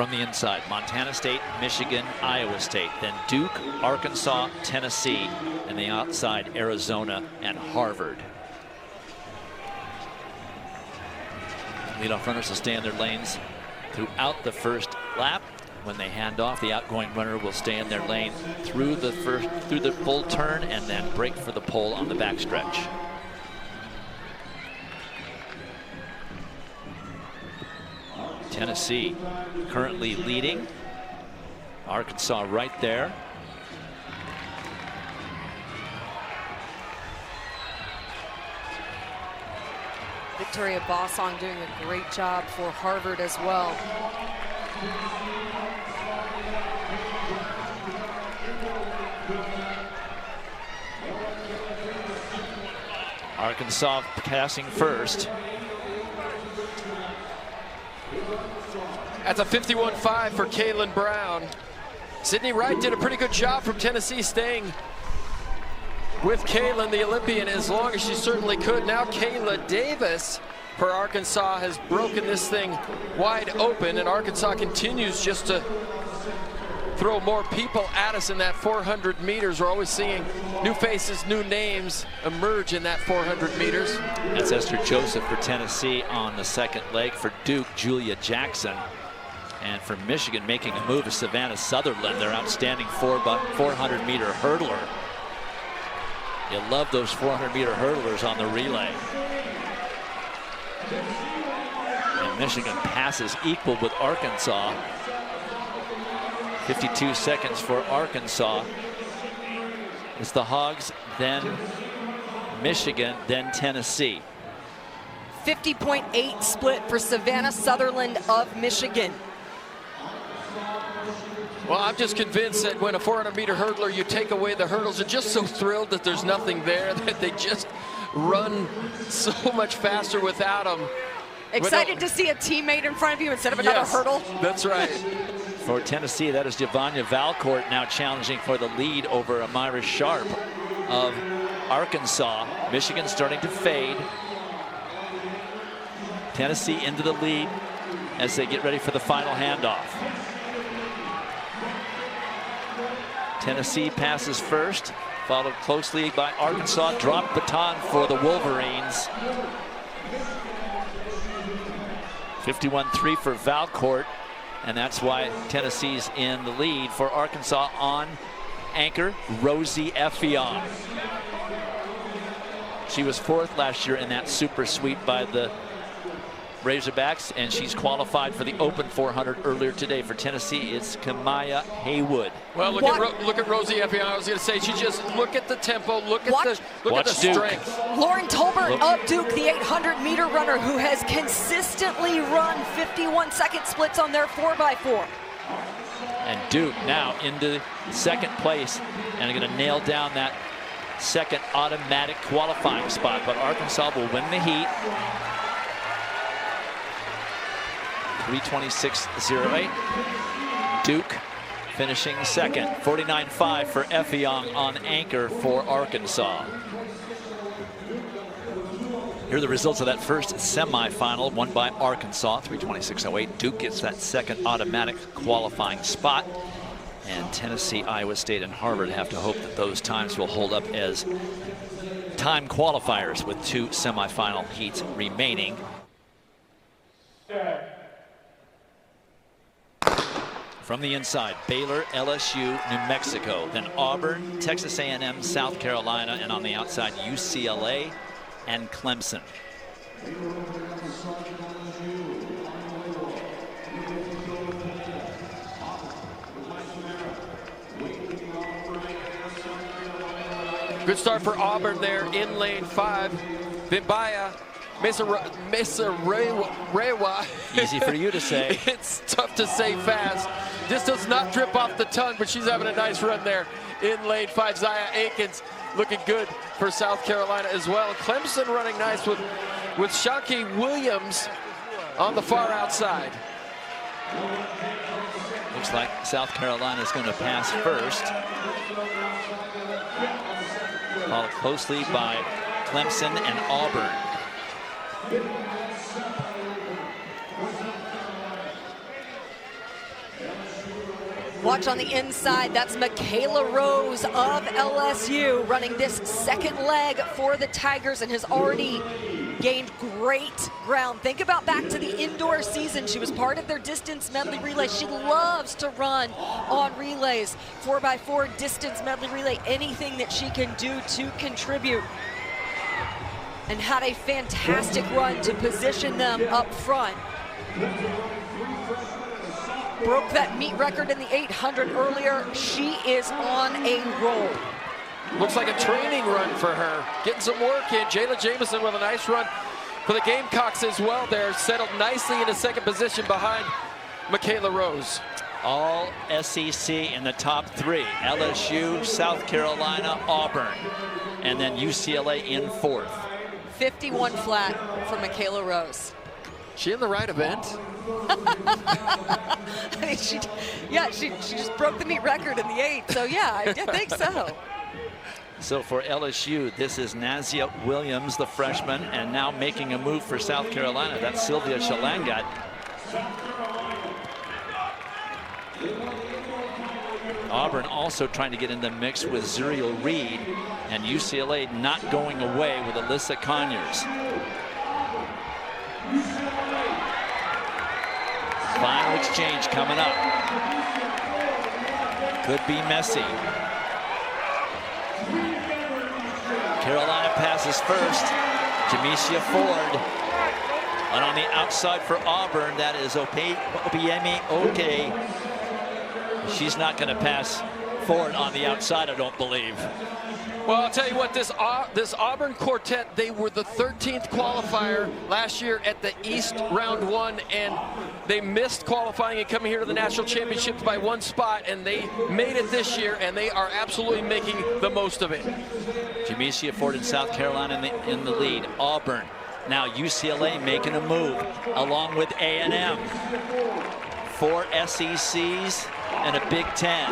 From the inside, Montana State, Michigan, Iowa State, then Duke, Arkansas, Tennessee, and the outside, Arizona and Harvard. Leadoff runners will stay in their lanes throughout the first lap. When they hand off, the outgoing runner will stay in their lane through the full turn and then break for the pole on the backstretch. Tennessee currently leading. Arkansas right there. Victoria Bossong doing a great job for Harvard as well. Arkansas passing first. That's a 51.5 for Kaylin Brown. Sydney Wright did a pretty good job from Tennessee staying with Kaylin, the Olympian, as long as she certainly could. Now Kayla Davis for Arkansas has broken this thing wide open, and Arkansas continues just to throw more people at us in that 400 meters. We're always seeing new faces, new names emerge in that 400 meters. That's Esther Joseph for Tennessee on the second leg. For Duke, Julia Jackson. And for Michigan, making a move is Savannah Sutherland, their outstanding 400-meter hurdler. You love those 400-meter hurdlers on the relay. And Michigan passes equal with Arkansas. 52 seconds for Arkansas. It's the Hogs, then Michigan, then Tennessee. 50.8 split for Savannah Sutherland of Michigan. Well, I'm just convinced that when a 400-meter hurdler, you take away the hurdles, they're just so thrilled that there's nothing there that they just run so much faster without them. Excited to see a teammate in front of you instead of another hurdle. That's right. For Tennessee, that is Giovanna Valcourt now challenging for the lead over Amira Sharp of Arkansas. Michigan starting to fade. Tennessee into the lead as they get ready for the final handoff. Tennessee passes first, followed closely by Arkansas. Drop baton for the Wolverines. 51.3 for Valcourt, and that's why Tennessee's in the lead. For Arkansas on anchor, Rosie Effiong. She was fourth last year in that super sweep by the Razorbacks, and she's qualified for the Open 400 earlier today. For Tennessee, it's Kamaya Haywood. Well, look at Rosie Effiong. I was going to say, she just look at the tempo, look at the strength. Lauren Tolbert of Duke, the 800-meter runner who has consistently run 51-second splits on their 4x4. And Duke now into second place and going to nail down that second automatic qualifying spot. But Arkansas will win the heat. 3:26.08. Duke finishing second. 49.5 for Effiong on anchor for Arkansas. Here are the results of that first semifinal, won by Arkansas, 3:26.08. Duke gets that second automatic qualifying spot. And Tennessee, Iowa State, and Harvard have to hope that those times will hold up as time qualifiers with two semifinal heats remaining. From the inside, Baylor, LSU, New Mexico, then Auburn, Texas A&M, South Carolina, and on the outside, UCLA and Clemson. Good start for Auburn there in lane 5. Bimbaya, Mesarewa. Easy for you to say. It's tough to say fast. This does not drip off the tongue, but she's having a nice run there in lane 5. Zaya Aikens looking good for South Carolina as well. Clemson running nice with Shanky Williams on the far outside. Looks like South Carolina is going to pass first. Followed closely by Clemson and Auburn. Watch on the inside, that's Michaela Rose of LSU running this second leg for the Tigers and has already gained great ground. Think about back to the indoor season. She was part of their distance medley relay. She loves to run on relays, 4x4 distance medley relay, anything that she can do to contribute. And had a fantastic run to position them up front. Broke that meet record in the 800 earlier. She is on a roll. Looks like a training run for her. Getting some work in. Jayla Jamison with a nice run for the Gamecocks as well there. Settled nicely into second position behind Michaela Rose. All SEC in the top 3. LSU, South Carolina, Auburn, and then UCLA in 4th. 51 flat for Michaela Rose. She in the right event? I mean, she just broke the meet record in the 8, so yeah, I think so. So for LSU, this is Nazia Williams, the freshman, and now making a move for South Carolina. That's Sylvia Shalangat. Auburn also trying to get in the mix with Zuriel Reed, and UCLA not going away with Alyssa Conyers. Final exchange coming up. Could be messy. Carolina passes first. Jamesia Ford. And on the outside for Auburn, that is Obiemi Oke. She's not going to pass Ford on the outside, I don't believe. Well, I'll tell you what, this Auburn quartet, they were the 13th qualifier last year at the East Round 1, and they missed qualifying and coming here to the national championships by 1 spot, and they made it this year, and they are absolutely making the most of it. Jamesia Ford in South Carolina in the lead. Auburn, now UCLA making a move, along with A&M. 4 SECs and a Big Ten.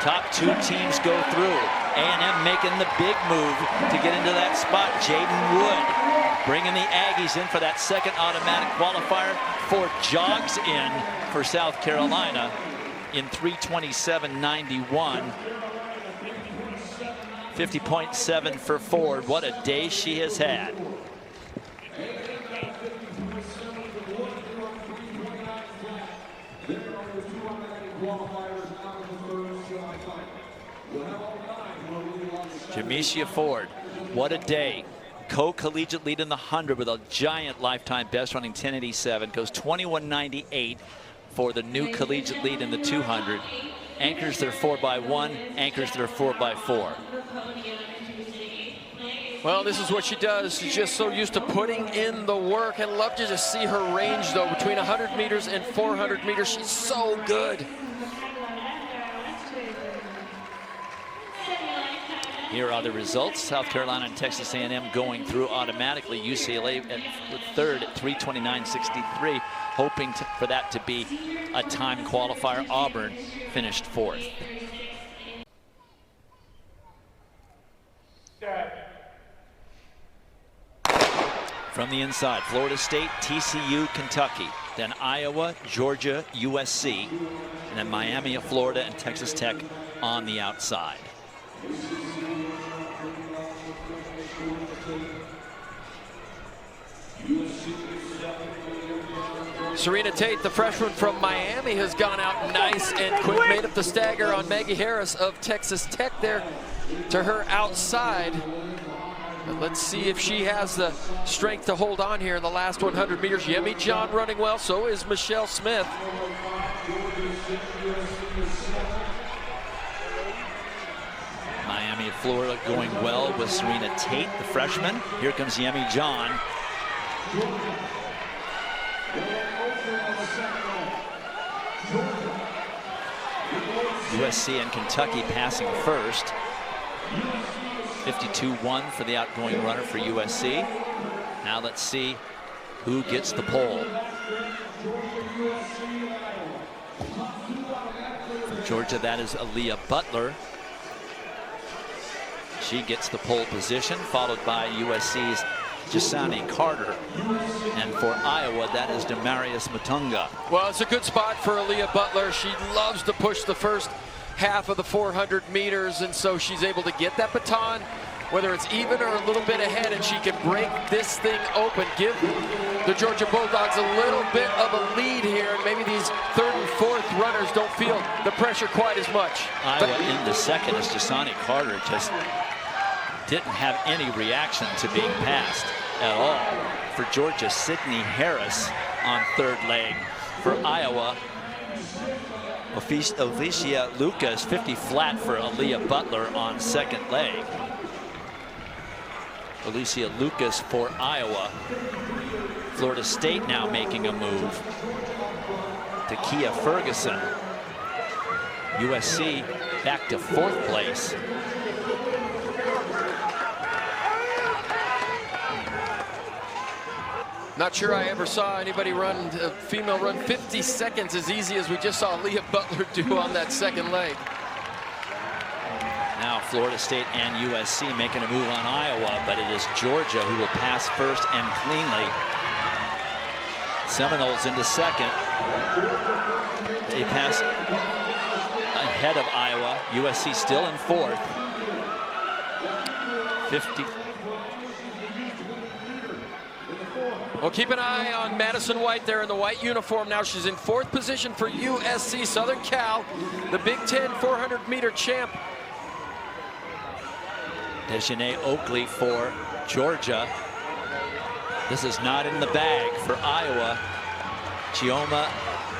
Top 2 teams go through. A&M making the big move to get into that spot. Jaden Wood bringing the Aggies in for that second automatic qualifier. Ford jogs in for South Carolina in 3:27.91. 50.7 for Ford. What a day she has had. Jamesia Ford, what a day. Co-collegiate lead in the 100 with a giant lifetime best running 10:87. Goes 21:98 for the new collegiate lead in the 200. Anchors their 4x1, anchors their 4x4. Well, this is what she does. She's just so used to putting in the work. I love to just see her range, though, between 100 meters and 400 meters. She's so good. Here are the results. South Carolina and Texas A&M going through automatically. UCLA at third at 3:29.63, hoping for that to be a time qualifier. Auburn finished 4th. From the inside, Florida State, TCU, Kentucky, then Iowa, Georgia, USC, and then Miami of Florida and Texas Tech on the outside. Serena Tate, the freshman from Miami, has gone out nice and quick. Made up the stagger on Maggie Harris of Texas Tech there to her outside. But let's see if she has the strength to hold on here in the last 100 meters. Yemi John running well, so is Michelle Smith. Miami of Florida going well with Serena Tate, the freshman. Here comes Yemi John. USC and Kentucky passing first. 52-1 for the outgoing runner for USC. Now let's see who gets the pole. For Georgia, that is Aaliyah Butler. She gets the pole position, followed by USC's Jasani Carter. And for Iowa, that is Demarius Mutunga. Well, it's a good spot for Aaliyah Butler. She loves to push the first half of the 400 meters, and so she's able to get that baton, whether it's even or a little bit ahead, and she can break this thing open, give the Georgia Bulldogs a little bit of a lead here, and maybe these third and fourth runners don't feel the pressure quite as much. Iowa in the second as Jasani Carter just didn't have any reaction to being passed at all. For Georgia, Sydney Harris on third leg. For Iowa, Alicia Lucas 50 flat for Aaliyah Butler on second leg. Alicia Lucas for Iowa. Florida State now making a move. Takia Ferguson. USC back to fourth place. Not sure I ever saw anybody run, a female run 50 seconds as easy as we just saw Leah Butler do on that second leg. Now Florida State and USC making a move on Iowa, but it is Georgia who will pass first and cleanly. Seminoles into second. They pass ahead of Iowa. USC still in fourth. 50. Well, keep an eye on Madison White there in the white uniform. Now she's in fourth position for USC Southern Cal, the Big Ten 400-meter champ. Dejanay Oakley for Georgia. This is not in the bag for Iowa. Chioma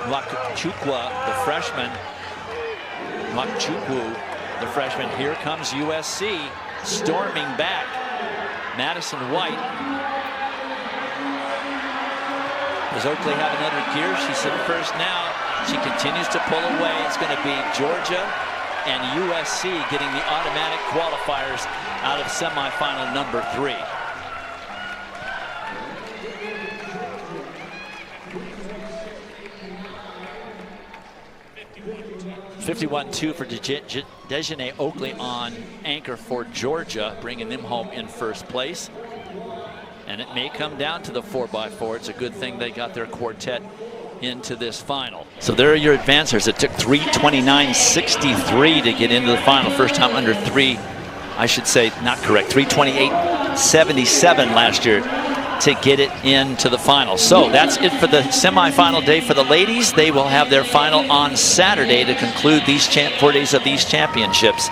Nwachukwu, the freshman. Nwachukwu, the freshman. Here comes USC storming back. Madison White. Does Oakley have another gear? She's in first now. She continues to pull away. It's going to be Georgia and USC getting the automatic qualifiers out of semifinal number 3. .51.2 for Dejanay Oakley on anchor for Georgia, bringing them home in first place. And it may come down to the 4x4. It's a good thing they got their quartet into this final. So there are your advancers. It took 3:29.63 to get into the final. First time under 3, I should say, not correct, 3:28.77 last year to get it into the final. So that's it for the semifinal day for the ladies. They will have their final on Saturday to conclude these 4 days of these championships.